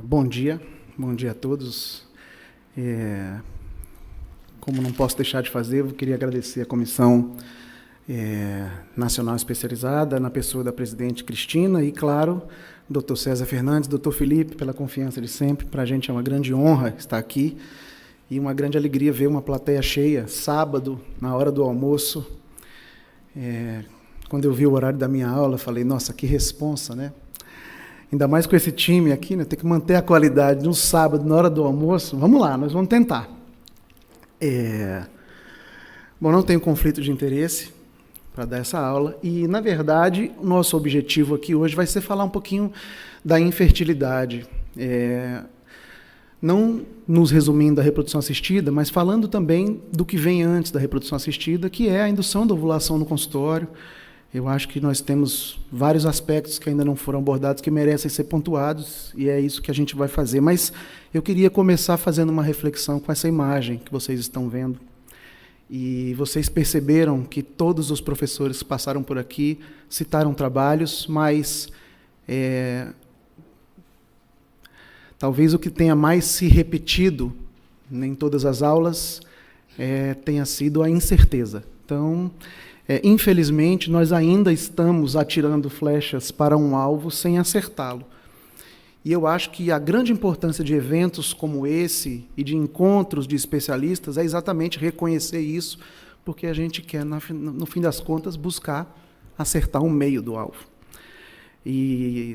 Bom dia a todos. Como não posso deixar de fazer, eu queria agradecer a Comissão Nacional Especializada, na pessoa da presidente Cristina e, claro, Dr. César Fernandes, Dr. Felipe, pela confiança de sempre. Para a gente é uma grande honra estar aqui e uma grande alegria ver uma plateia cheia, sábado, na hora do almoço. Quando eu vi o horário da minha aula, falei, nossa, que responsa, né? Ainda mais com esse time aqui, né? Tem que manter a qualidade no sábado, na hora do almoço. Vamos lá, nós vamos tentar. Não tenho conflito de interesse para dar essa aula. E, na verdade, o nosso objetivo aqui hoje vai ser falar um pouquinho da infertilidade. Não nos resumindo a reprodução assistida, mas falando também do que vem antes da reprodução assistida, que é a indução da ovulação no consultório. Eu acho que nós temos vários aspectos que ainda não foram abordados, que merecem ser pontuados, e é isso que a gente vai fazer. Mas eu queria começar fazendo uma reflexão com essa imagem que vocês estão vendo. E vocês perceberam que todos os professores que passaram por aqui citaram trabalhos, mas talvez o que tenha mais se repetido em todas as aulas tenha sido a incerteza. Então, infelizmente, nós ainda estamos atirando flechas para um alvo sem acertá-lo. E eu acho que a grande importância de eventos como esse e de encontros de especialistas é exatamente reconhecer isso, porque a gente quer, no fim das contas, buscar acertar o meio do alvo.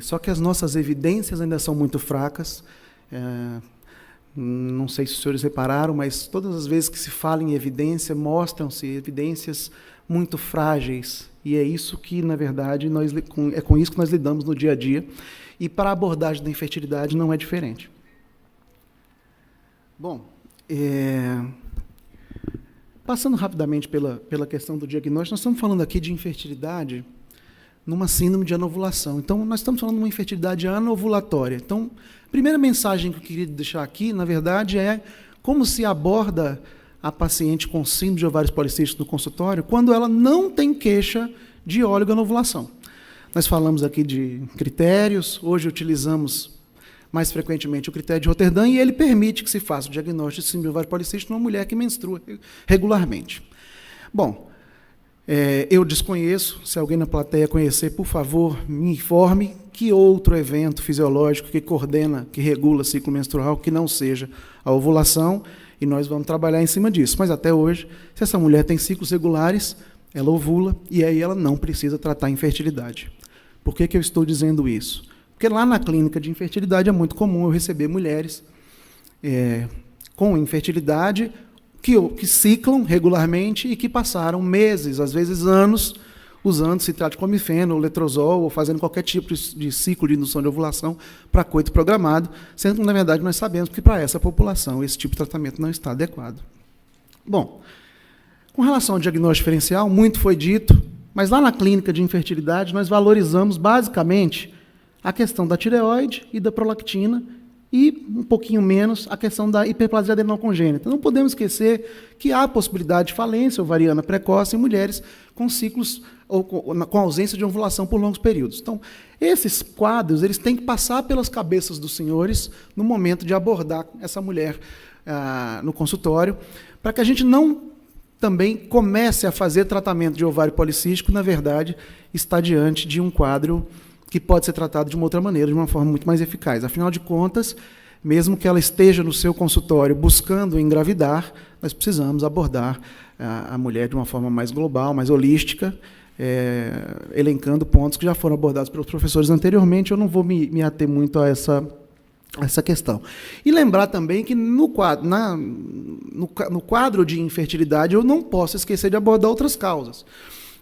Só que as nossas evidências ainda são muito fracas. Não sei se os senhores repararam, mas todas as vezes que se fala em evidência, mostram-se evidências muito frágeis, e é isso que, na verdade, é com isso que nós lidamos no dia a dia, e para a abordagem da infertilidade não é diferente. Passando rapidamente pela questão do diagnóstico, nós estamos falando aqui de infertilidade numa síndrome de anovulação. Então, nós estamos falando de uma infertilidade anovulatória. Então, a primeira mensagem que eu queria deixar aqui, na verdade, é como se aborda a paciente com síndrome de ovários policísticos no consultório quando ela não tem queixa de oligoanovulação. Nós falamos aqui de critérios, hoje utilizamos mais frequentemente o critério de Roterdã e ele permite que se faça o diagnóstico de síndrome de ovário policístico numa mulher que menstrua regularmente. Eu desconheço, se alguém na plateia conhecer, por favor, me informe que outro evento fisiológico que coordena, que regula o ciclo menstrual, que não seja a ovulação, e nós vamos trabalhar em cima disso. Mas até hoje, se essa mulher tem ciclos regulares, ela ovula, e aí ela não precisa tratar a infertilidade. Por que eu estou dizendo isso? Porque lá na clínica de infertilidade é muito comum eu receber mulheres com infertilidade, que ciclam regularmente e que passaram meses, às vezes anos, usando citrato de clomifeno, letrozol, ou fazendo qualquer tipo de ciclo de indução de ovulação para coito programado, sendo que, na verdade, nós sabemos que para essa população esse tipo de tratamento não está adequado. Com relação ao diagnóstico diferencial, muito foi dito, mas lá na clínica de infertilidade nós valorizamos basicamente a questão da tireoide e da prolactina, e um pouquinho menos a questão da hiperplasia adrenal congênita. Não podemos esquecer que há a possibilidade de falência ovariana precoce em mulheres com ciclos ou com ausência de ovulação por longos períodos. Então, esses quadros eles têm que passar pelas cabeças dos senhores no momento de abordar essa mulher no consultório, para que a gente não também comece a fazer tratamento de ovário policístico, na verdade, está diante de um quadro que pode ser tratado de uma outra maneira, de uma forma muito mais eficaz. Afinal de contas, mesmo que ela esteja no seu consultório buscando engravidar, nós precisamos abordar a mulher de uma forma mais global, mais holística, elencando pontos que já foram abordados pelos professores anteriormente. Eu não vou me ater muito a essa questão. E lembrar também que no quadro de infertilidade eu não posso esquecer de abordar outras causas.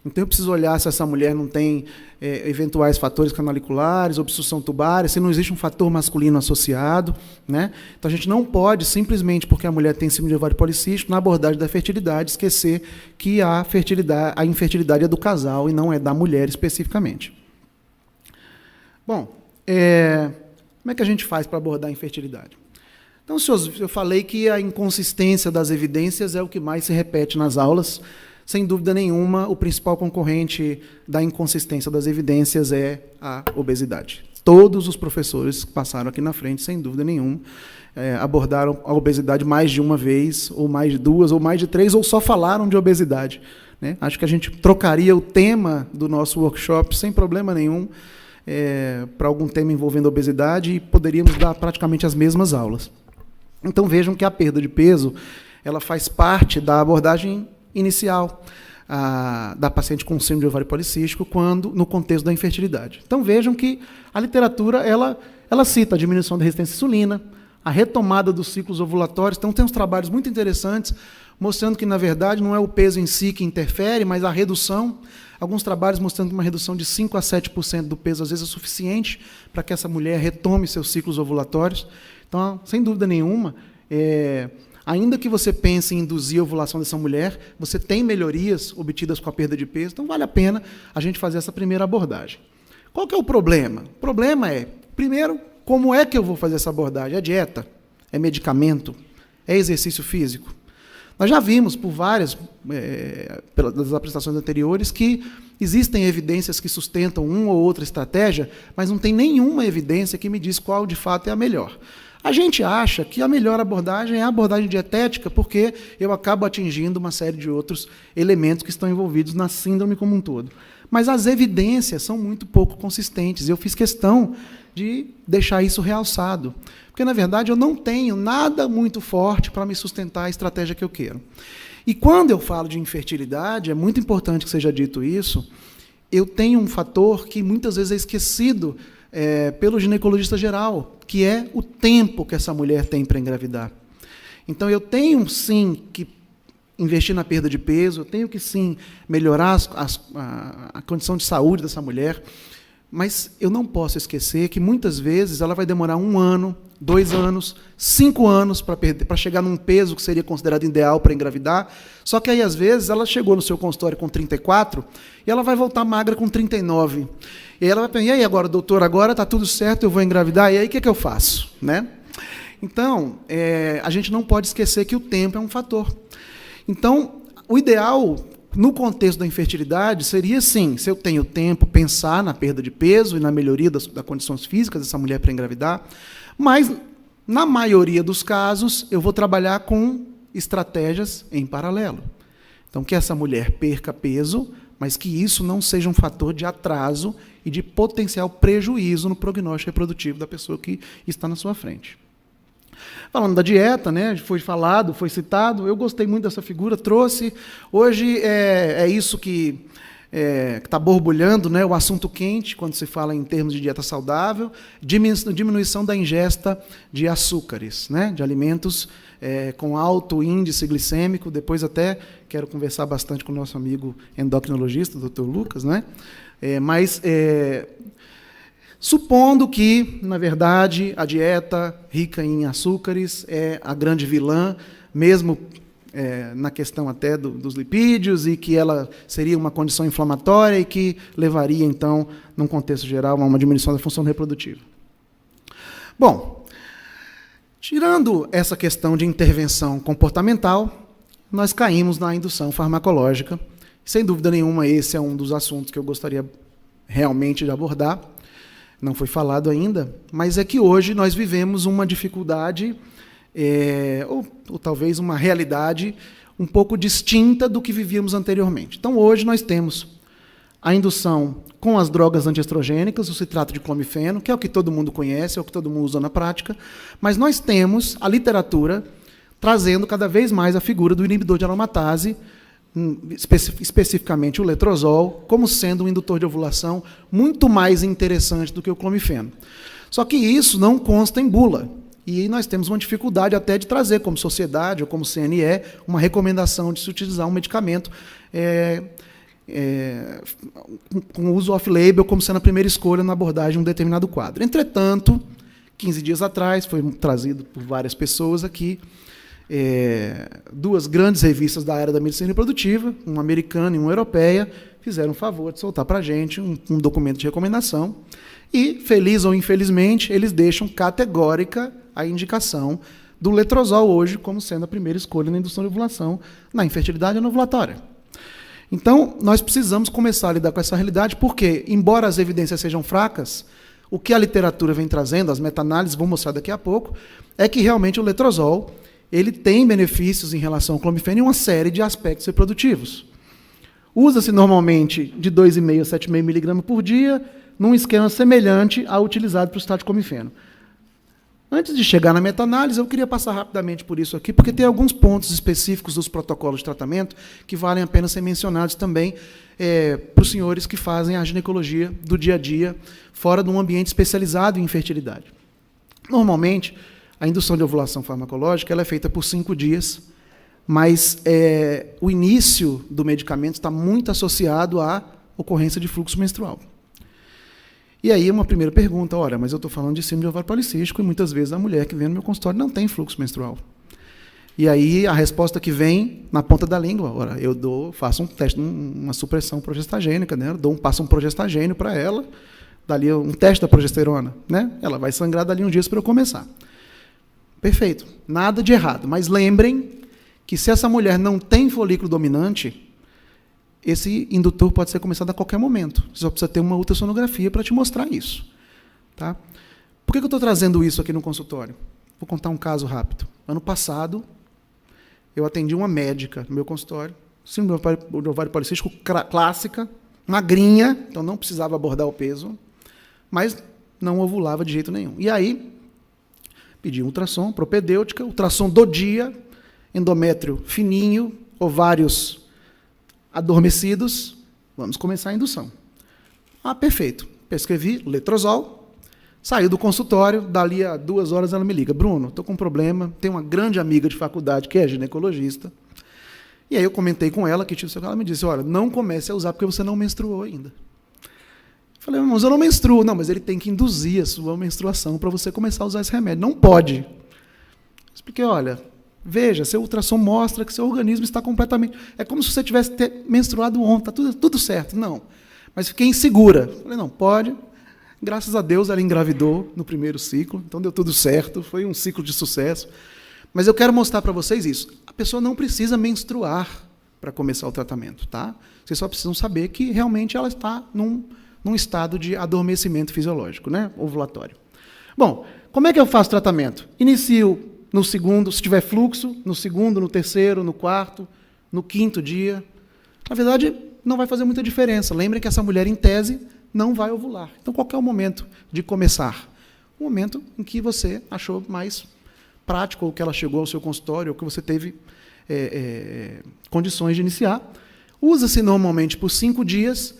Então, eu preciso olhar se essa mulher não tem eventuais fatores canaliculares, obstrução tubária, se não existe um fator masculino associado, né? Então, a gente não pode, simplesmente porque a mulher tem síndrome de ovário policístico, na abordagem da fertilidade, esquecer que a infertilidade é do casal e não é da mulher especificamente. Como é que a gente faz para abordar a infertilidade? Então, eu falei que a inconsistência das evidências é o que mais se repete nas aulas. Sem dúvida nenhuma, o principal concorrente da inconsistência das evidências é a obesidade. Todos os professores que passaram aqui na frente, sem dúvida nenhuma, abordaram a obesidade mais de uma vez, ou mais de duas, ou mais de três, ou só falaram de obesidade, né? Acho que a gente trocaria o tema do nosso workshop sem problema nenhum para algum tema envolvendo obesidade e poderíamos dar praticamente as mesmas aulas. Então vejam que a perda de peso ela faz parte da abordagem inicial da paciente com síndrome de ovário policístico no contexto da infertilidade. Então vejam que a literatura ela cita a diminuição da resistência à insulina, a retomada dos ciclos ovulatórios. Então tem uns trabalhos muito interessantes mostrando que, na verdade, não é o peso em si que interfere, mas a redução. Alguns trabalhos mostrando que uma redução de 5% a 7% do peso, às vezes, é suficiente para que essa mulher retome seus ciclos ovulatórios. Então, sem dúvida nenhuma, ainda que você pense em induzir a ovulação dessa mulher, você tem melhorias obtidas com a perda de peso, então vale a pena a gente fazer essa primeira abordagem. Qual que é o problema? O problema é, primeiro, como é que eu vou fazer essa abordagem? É dieta? É medicamento? É exercício físico? Nós já vimos por pelas apresentações anteriores, que existem evidências que sustentam uma ou outra estratégia, mas não tem nenhuma evidência que me diz qual, de fato, é a melhor. A gente acha que a melhor abordagem é a abordagem dietética, porque eu acabo atingindo uma série de outros elementos que estão envolvidos na síndrome como um todo. Mas as evidências são muito pouco consistentes, e eu fiz questão de deixar isso realçado. Porque, na verdade, eu não tenho nada muito forte para me sustentar a estratégia que eu quero. E quando eu falo de infertilidade, é muito importante que seja dito isso, eu tenho um fator que muitas vezes é esquecido pelo ginecologista geral, que é o tempo que essa mulher tem para engravidar. Então, eu tenho, sim, que investir na perda de peso, eu tenho que, sim, melhorar a condição de saúde dessa mulher, mas eu não posso esquecer que, muitas vezes, ela vai demorar 1 ano, 2 anos, 5 anos para chegar num peso que seria considerado ideal para engravidar, só que aí, às vezes, ela chegou no seu consultório com 34 e ela vai voltar magra com 39. E aí ela vai pensar, e aí agora, doutor, agora está tudo certo, eu vou engravidar, e aí o que eu faço? Né? Então, a gente não pode esquecer que o tempo é um fator. Então, o ideal, no contexto da infertilidade, seria, sim, se eu tenho tempo, pensar na perda de peso e na melhoria das condições físicas dessa mulher para engravidar, mas, na maioria dos casos, eu vou trabalhar com estratégias em paralelo. Então, que essa mulher perca peso, mas que isso não seja um fator de atraso e de potencial prejuízo no prognóstico reprodutivo da pessoa que está na sua frente. Falando da dieta, né, foi falado, foi citado, eu gostei muito dessa figura, trouxe. Hoje é isso que está borbulhando, né, o assunto quente, quando se fala em termos de dieta saudável, diminuição da ingesta de açúcares, né, de alimentos com alto índice glicêmico. Depois até quero conversar bastante com o nosso amigo endocrinologista, o Dr. Lucas, né, supondo que, na verdade, a dieta rica em açúcares é a grande vilã, mesmo na questão até dos lipídios, e que ela seria uma condição inflamatória e que levaria, então, num contexto geral, a uma diminuição da função reprodutiva. Bom, tirando essa questão de intervenção comportamental, nós caímos na indução farmacológica. Sem dúvida nenhuma, esse é um dos assuntos que eu gostaria realmente de abordar. Não foi falado ainda, mas é que hoje nós vivemos uma dificuldade, ou talvez uma realidade um pouco distinta do que vivíamos anteriormente. Então, hoje nós temos a indução com as drogas antiestrogênicas, o citrato de clomifeno, que é o que todo mundo conhece, é o que todo mundo usa na prática, mas nós temos a literatura trazendo cada vez mais a figura do inibidor de aromatase, especificamente o letrozol, como sendo um indutor de ovulação muito mais interessante do que o clomifeno. Só que isso não consta em bula, e nós temos uma dificuldade até de trazer, como sociedade ou como CNE, uma recomendação de se utilizar um medicamento com uso off-label como sendo a primeira escolha na abordagem de um determinado quadro. Entretanto, 15 dias atrás, foi trazido por várias pessoas aqui, 2 grandes revistas da área da medicina reprodutiva, uma americana e uma europeia, fizeram o favor de soltar para a gente um documento de recomendação e, feliz ou infelizmente, eles deixam categórica a indicação do letrozol hoje como sendo a primeira escolha na indução de ovulação na infertilidade anovulatória. Então, nós precisamos começar a lidar com essa realidade porque, embora as evidências sejam fracas, O que a literatura vem trazendo, as meta-análises, vou mostrar daqui a pouco, é que realmente o letrozol ele tem benefícios em relação ao clomifeno em uma série de aspectos reprodutivos. Usa-se normalmente de 2,5 a 7,5 miligramas por dia, num esquema semelhante ao utilizado para o estado de clomifeno. Antes de chegar na meta-análise, eu queria passar rapidamente por isso aqui, porque tem alguns pontos específicos dos protocolos de tratamento que valem a pena ser mencionados também para os senhores que fazem a ginecologia do dia a dia, fora de um ambiente especializado em infertilidade. Normalmente, a indução de ovulação farmacológica ela é feita por 5 dias, mas o início do medicamento está muito associado à ocorrência de fluxo menstrual. E aí uma primeira pergunta, olha, mas eu estou falando de síndrome de ovário policístico e muitas vezes a mulher que vem no meu consultório não tem fluxo menstrual. E aí a resposta que vem na ponta da língua, ora, faço um teste, uma supressão progestagênica, né? Passo um progestagênio para ela, dali um teste da progesterona, né? Ela vai sangrar dali uns dias para eu começar. Perfeito, nada de errado, mas lembrem que se essa mulher não tem folículo dominante, esse indutor pode ser começado a qualquer momento. Você só precisa ter uma ultrassonografia para te mostrar isso. Tá? Por que eu estou trazendo isso aqui no consultório? Vou contar um caso rápido. Ano passado, eu atendi uma médica no meu consultório, síndrome de ovário policístico clássica, magrinha, então não precisava abordar o peso, mas não ovulava de jeito nenhum. E aí, pedi um ultrassom, propedêutica, ultrassom do dia, endométrio fininho, ovários adormecidos, vamos começar a indução. Perfeito. Prescrevi letrozol, saiu do consultório, dali a 2 horas ela me liga, Bruno, estou com um problema, tenho uma grande amiga de faculdade que é ginecologista, e aí eu comentei com ela, ela me disse, olha, não comece a usar porque você não menstruou ainda. Eu falei, mas eu não menstruo. Não, mas ele tem que induzir a sua menstruação para você começar a usar esse remédio. Não pode. Eu expliquei, olha, veja, seu ultrassom mostra que seu organismo está completamente... É como se você tivesse menstruado ontem, está tudo certo. Não. Mas fiquei insegura. Falei, não, pode. Graças a Deus ela engravidou no primeiro ciclo, então deu tudo certo, foi um ciclo de sucesso. Mas eu quero mostrar para vocês isso. A pessoa não precisa menstruar para começar o tratamento, tá? Vocês só precisam saber que realmente ela está num estado de adormecimento fisiológico, né? Ovulatório. Bom, como é que eu faço o tratamento? Inicio no segundo, se tiver fluxo, no segundo, no terceiro, no quarto, no quinto dia. Na verdade, não vai fazer muita diferença. Lembrem que essa mulher, em tese, não vai ovular. Então, qual é o momento de começar? O momento em que você achou mais prático, ou que ela chegou ao seu consultório, ou que você teve condições de iniciar. Usa-se normalmente por 5 dias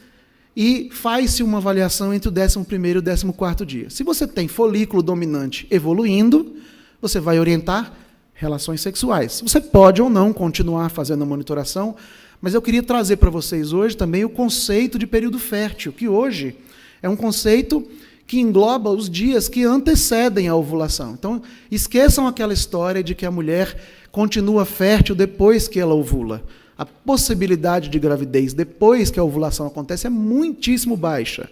e faz-se uma avaliação entre o 11º e o 14º dia. Se você tem folículo dominante evoluindo, você vai orientar relações sexuais. Você pode ou não continuar fazendo a monitoração, mas eu queria trazer para vocês hoje também o conceito de período fértil, que hoje é um conceito que engloba os dias que antecedem a ovulação. Então, esqueçam aquela história de que a mulher continua fértil depois que ela ovula. A possibilidade de gravidez depois que a ovulação acontece é muitíssimo baixa.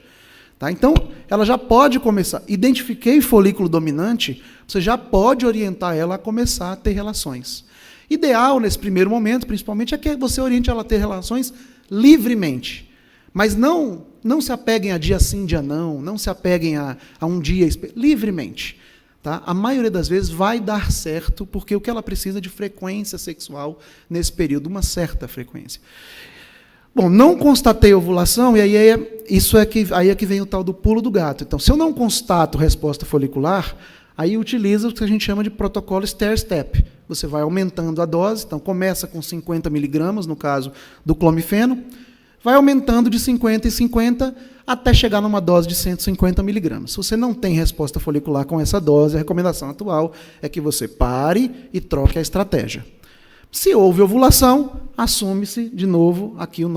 Tá? Então, ela já pode começar. Identifiquei folículo dominante, você já pode orientar ela a começar a ter relações. Ideal, nesse primeiro momento, principalmente, é que você oriente ela a ter relações livremente. Mas não se apeguem a dia sim, dia não se apeguem a um dia livremente. Tá? A maioria das vezes vai dar certo, porque o que ela precisa é de frequência sexual nesse período, uma certa frequência. Bom, não constatei ovulação, e aí aí é que vem o tal do pulo do gato. Então, se eu não constato resposta folicular, aí utiliza o que a gente chama de protocolo stair-step. Você vai aumentando a dose, então começa com 50 miligramas, no caso do clomifeno, vai aumentando de 50 em 50 até chegar numa dose de 150 miligramas. Se você não tem resposta folicular com essa dose, a recomendação atual é que você pare e troque a estratégia. Se houve ovulação, assume-se de novo aqui a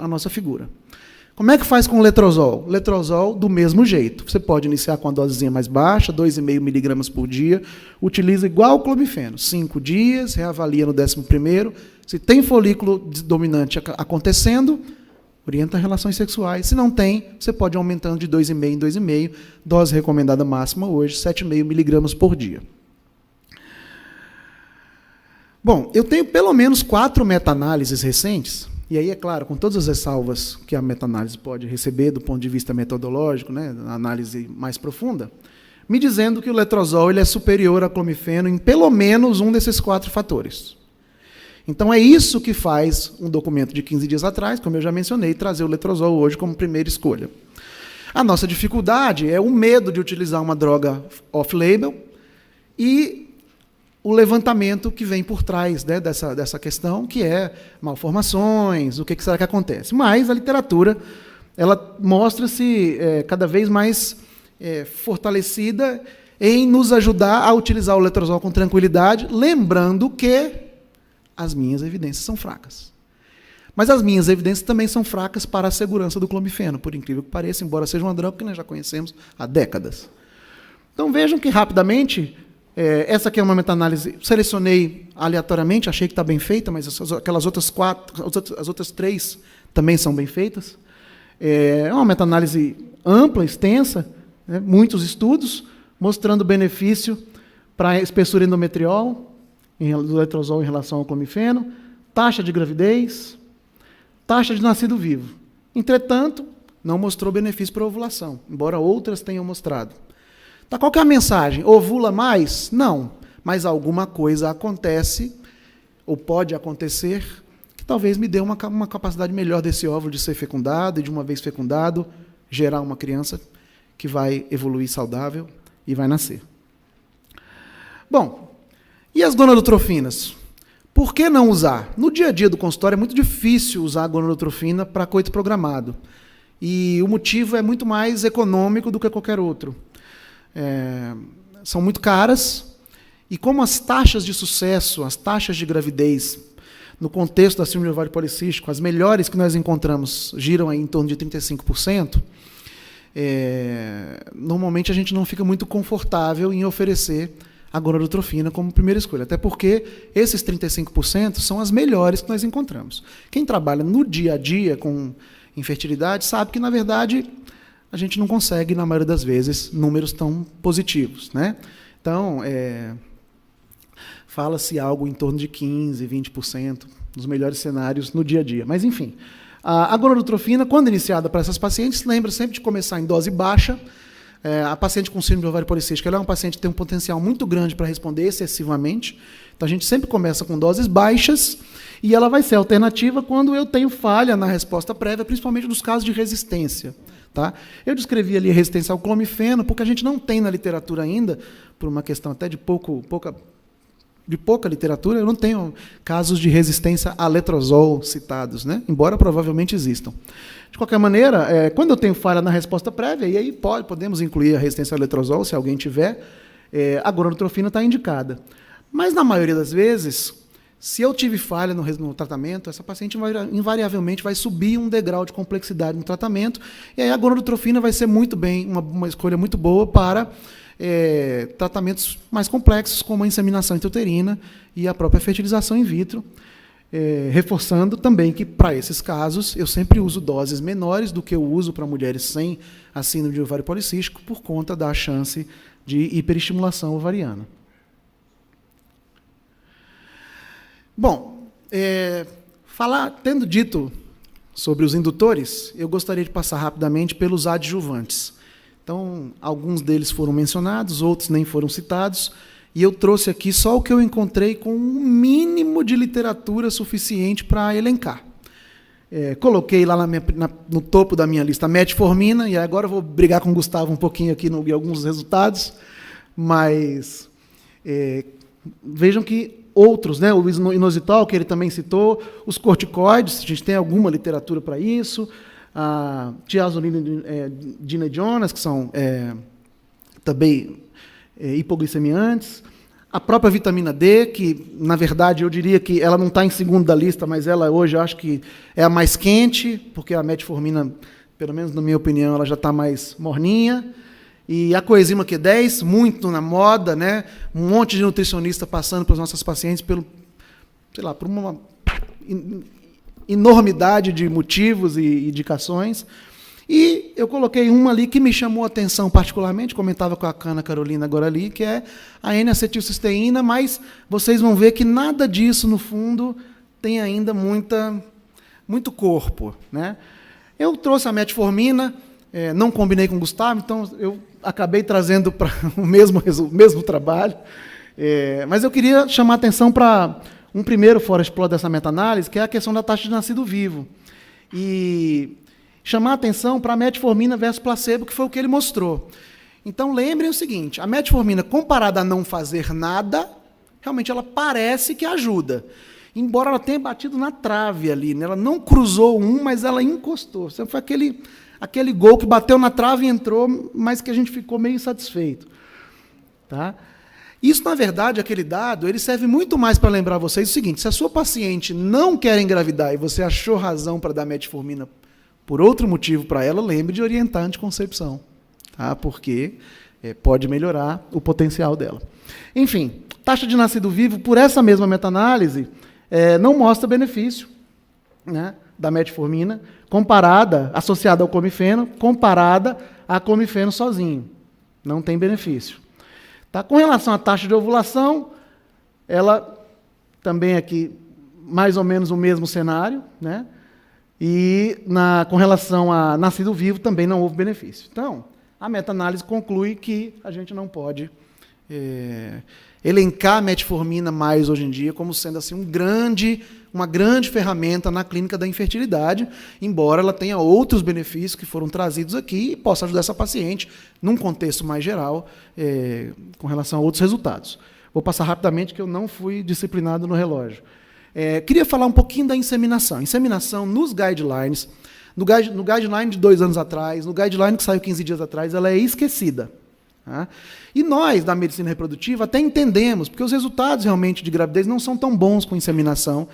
nossa figura. Como é que faz com o letrozol? Letrozol, do mesmo jeito. Você pode iniciar com a dosezinha mais baixa, 2,5 miligramas por dia, utiliza igual o clomifeno. 5 dias, reavalia no 11º. Se tem folículo dominante acontecendo, orienta relações sexuais. Se não tem, você pode ir aumentando de 2,5 em 2,5. Dose recomendada máxima hoje, 7,5 miligramas por dia. Bom, eu tenho pelo menos 4 meta-análises recentes, E aí, é claro, com todas as ressalvas que a meta-análise pode receber do ponto de vista metodológico, né, a análise mais profunda, me dizendo que o letrozol ele é superior ao clomifeno em pelo menos um desses 4 fatores. Então, é isso que faz um documento de 15 dias atrás, como eu já mencionei, trazer o letrozol hoje como primeira escolha. A nossa dificuldade é o medo de utilizar uma droga off-label e o levantamento que vem por trás, né, dessa questão, que é malformações, o que será que acontece. Mas a literatura ela mostra-se cada vez mais fortalecida em nos ajudar a utilizar o letrozol com tranquilidade, lembrando que as minhas evidências são fracas. Mas as minhas evidências também são fracas para a segurança do clomifeno, por incrível que pareça, embora seja uma droga que nós já conhecemos há décadas. Então vejam que, rapidamente, essa aqui é uma meta-análise, selecionei aleatoriamente, achei que está bem feita, mas aquelas outras 4, as outras 3 também são bem feitas. É uma meta-análise ampla, extensa, né, muitos estudos, mostrando benefício para a espessura endometrial, do letrozol em relação ao clomifeno, taxa de gravidez, taxa de nascido vivo. Entretanto, não mostrou benefício para a ovulação, embora outras tenham mostrado. Tá, qual que é a mensagem? Ovula mais? Não, mas alguma coisa acontece, ou pode acontecer, que talvez me dê uma capacidade melhor desse óvulo de ser fecundado, e de uma vez fecundado, gerar uma criança que vai evoluir saudável e vai nascer. Bom, e as gonadotrofinas? Por que não usar? No dia a dia do consultório é muito difícil usar a gonadotrofina para coito programado. E o motivo é muito mais econômico do que qualquer outro. São muito caras, e como as taxas de sucesso, as taxas de gravidez, no contexto da síndrome de ovário policístico, as melhores que nós encontramos giram aí em torno de 35%, normalmente a gente não fica muito confortável em oferecer a gonadotrofina como primeira escolha, até porque esses 35% são as melhores que nós encontramos. Quem trabalha no dia a dia com infertilidade sabe que, na verdade, a gente não consegue, na maioria das vezes, números tão positivos, né? Então, fala-se algo em torno de 15%, 20%, nos melhores cenários no dia a dia. Mas, enfim, a gonadotrofina, quando iniciada para essas pacientes, lembra sempre de começar em dose baixa. A paciente com síndrome de ovário policístico, ela é uma paciente que tem um potencial muito grande para responder excessivamente. Então, a gente sempre começa com doses baixas e ela vai ser alternativa quando eu tenho falha na resposta prévia, principalmente nos casos de resistência. Tá? Eu descrevi ali a resistência ao clomifeno, porque a gente não tem na literatura ainda, por uma questão até de pouca literatura, eu não tenho casos de resistência a letrozol citados, né? Embora provavelmente existam. De qualquer maneira, quando eu tenho falha na resposta prévia, e aí podemos incluir a resistência a letrozol, se alguém tiver, a gonadotrofina está indicada. Mas, na maioria das vezes, se eu tive falha no tratamento, essa paciente invariavelmente vai subir um degrau de complexidade no tratamento, e aí a gonadotrofina vai ser muito bem, uma escolha muito boa para tratamentos mais complexos, como a inseminação intrauterina e a própria fertilização in vitro, reforçando também que, para esses casos, eu sempre uso doses menores do que eu uso para mulheres sem a síndrome de ovário policístico, por conta da chance de hiperestimulação ovariana. Bom, tendo dito sobre os indutores, eu gostaria de passar rapidamente pelos adjuvantes. Então, alguns deles foram mencionados, outros nem foram citados, e eu trouxe aqui só o que eu encontrei com um mínimo de literatura suficiente para elencar. Coloquei lá no topo da minha lista a metformina, e agora eu vou brigar com o Gustavo um pouquinho aqui em alguns resultados, mas vejam que outros, né, o inositol, que ele também citou, os corticoides, a gente tem alguma literatura para isso, a tiazolinidinonas, que são também hipoglicemiantes, a própria vitamina D, que, na verdade, eu diria que ela não está em segundo da lista, mas ela hoje eu acho que é a mais quente, porque a metformina, pelo menos na minha opinião, ela já está mais morninha. E a coenzima Q10, muito na moda, né? Um monte de nutricionista passando para os nossos pacientes por uma enormidade de motivos e indicações. E eu coloquei uma ali que me chamou a atenção particularmente, comentava com a Ana Carolina agora ali, que é a N-acetilcisteína, mas vocês vão ver que nada disso, no fundo, tem ainda muito muito corpo, né? Eu trouxe a metformina, não combinei com o Gustavo, então eu acabei trazendo para o mesmo trabalho, mas eu queria chamar a atenção para um primeiro fora explora dessa meta-análise, que é a questão da taxa de nascido vivo. E chamar a atenção para a metformina versus placebo, que foi o que ele mostrou. Então, lembrem o seguinte, a metformina, comparada a não fazer nada, realmente ela parece que ajuda. Embora ela tenha batido na trave ali, né? Ela não cruzou mas ela encostou. Foi aquele gol que bateu na trave e entrou, mas que a gente ficou meio insatisfeito. Tá? Isso, na verdade, aquele dado, ele serve muito mais para lembrar vocês o seguinte, se a sua paciente não quer engravidar e você achou razão para dar metformina por outro motivo para ela, lembre de orientar a anticoncepção, tá? Porque pode melhorar o potencial dela. Enfim, taxa de nascido vivo, por essa mesma meta-análise, não mostra benefício, né, da metformina, associada ao comifeno, comparada a comifeno sozinho. Não tem benefício. Tá? Com relação à taxa de ovulação, ela também aqui, mais ou menos o mesmo cenário, né? E com relação a nascido vivo, também não houve benefício. Então, a meta-análise conclui que a gente não pode elencar a metformina mais hoje em dia como sendo assim, uma grande ferramenta na clínica da infertilidade, embora ela tenha outros benefícios que foram trazidos aqui e possa ajudar essa paciente, num contexto mais geral, com relação a outros resultados. Vou passar rapidamente, que eu não fui disciplinado no relógio. Queria falar um pouquinho da inseminação. Inseminação, nos guidelines, no guideline de 2 anos atrás, no guideline que saiu 15 dias atrás, ela é esquecida. Tá? E nós, da medicina reprodutiva, até entendemos, porque os resultados realmente de gravidez não são tão bons com inseminação,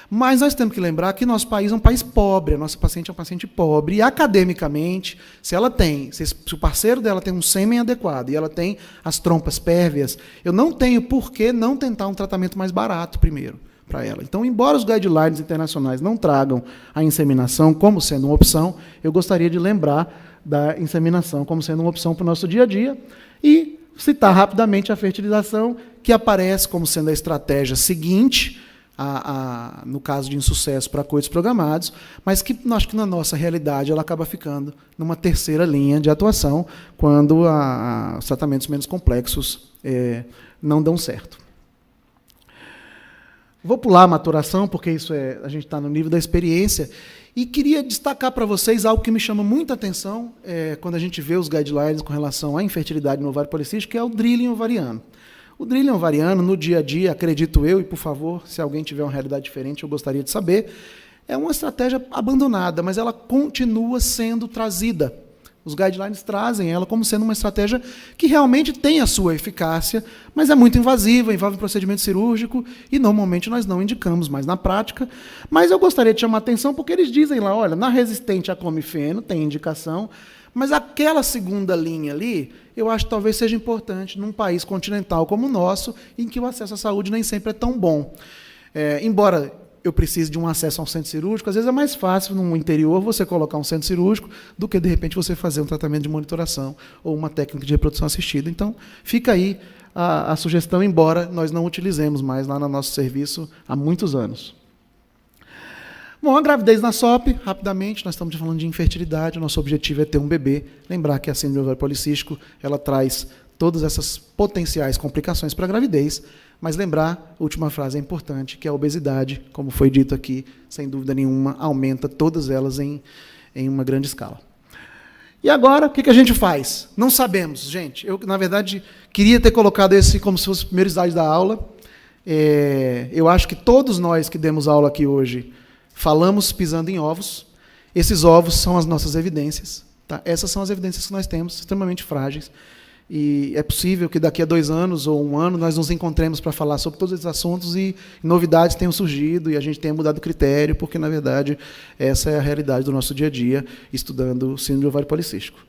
mas nós temos que lembrar que nosso país é um país pobre, a nossa paciente é uma paciente pobre, e academicamente, se o parceiro dela tem um sêmen adequado e ela tem as trompas pérvias, eu não tenho por que não tentar um tratamento mais barato primeiro para ela. Então, embora os guidelines internacionais não tragam a inseminação como sendo uma opção, eu gostaria de lembrar da inseminação como sendo uma opção para o nosso dia a dia e citar rapidamente a fertilização, que aparece como sendo a estratégia seguinte, no caso de insucesso para coitos programados, mas que acho que na nossa realidade ela acaba ficando numa terceira linha de atuação quando os tratamentos menos complexos não dão certo. Vou pular a maturação, porque isso a gente está no nível da experiência, e queria destacar para vocês algo que me chama muita atenção quando a gente vê os guidelines com relação à infertilidade no ovário policístico, que é o drilling ovariano. O drilling ovariano, no dia a dia, acredito eu, e por favor, se alguém tiver uma realidade diferente, eu gostaria de saber, é uma estratégia abandonada, mas ela continua sendo trazida. Os guidelines trazem ela como sendo uma estratégia que realmente tem a sua eficácia, mas é muito invasiva, envolve procedimento cirúrgico, e normalmente nós não indicamos mais na prática. Mas eu gostaria de chamar a atenção, porque eles dizem lá, olha, na resistente a comifeno tem indicação, mas aquela segunda linha ali, eu acho que talvez seja importante num país continental como o nosso, em que o acesso à saúde nem sempre é tão bom. Embora eu precise de um acesso a um centro cirúrgico, às vezes é mais fácil no interior você colocar um centro cirúrgico do que, de repente, você fazer um tratamento de monitoração ou uma técnica de reprodução assistida. Então, fica aí a sugestão, embora nós não utilizemos mais lá no nosso serviço há muitos anos. Bom, a gravidez na SOP, rapidamente, nós estamos falando de infertilidade, o nosso objetivo é ter um bebê. Lembrar que a síndrome do ovário policístico, ela traz todas essas potenciais complicações para a gravidez, mas lembrar, a última frase é importante, que a obesidade, como foi dito aqui, sem dúvida nenhuma, aumenta todas elas em uma grande escala. E agora, o que a gente faz? Não sabemos, gente. Eu, na verdade, queria ter colocado esse como se fosse os primeiros slides da aula. Eu acho que todos nós que demos aula aqui hoje falamos pisando em ovos. Esses ovos são as nossas evidências. Tá? Essas são as evidências que nós temos, extremamente frágeis. E é possível que daqui a 2 anos ou 1 ano nós nos encontremos para falar sobre todos esses assuntos e novidades tenham surgido e a gente tenha mudado o critério, porque, na verdade, essa é a realidade do nosso dia a dia, estudando síndrome do ovário policístico.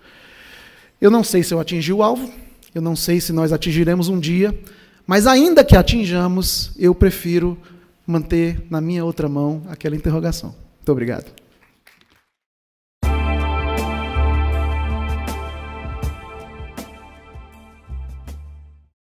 Eu não sei se eu atingi o alvo, eu não sei se nós atingiremos um dia, mas ainda que atinjamos, eu prefiro manter na minha outra mão aquela interrogação. Muito obrigado.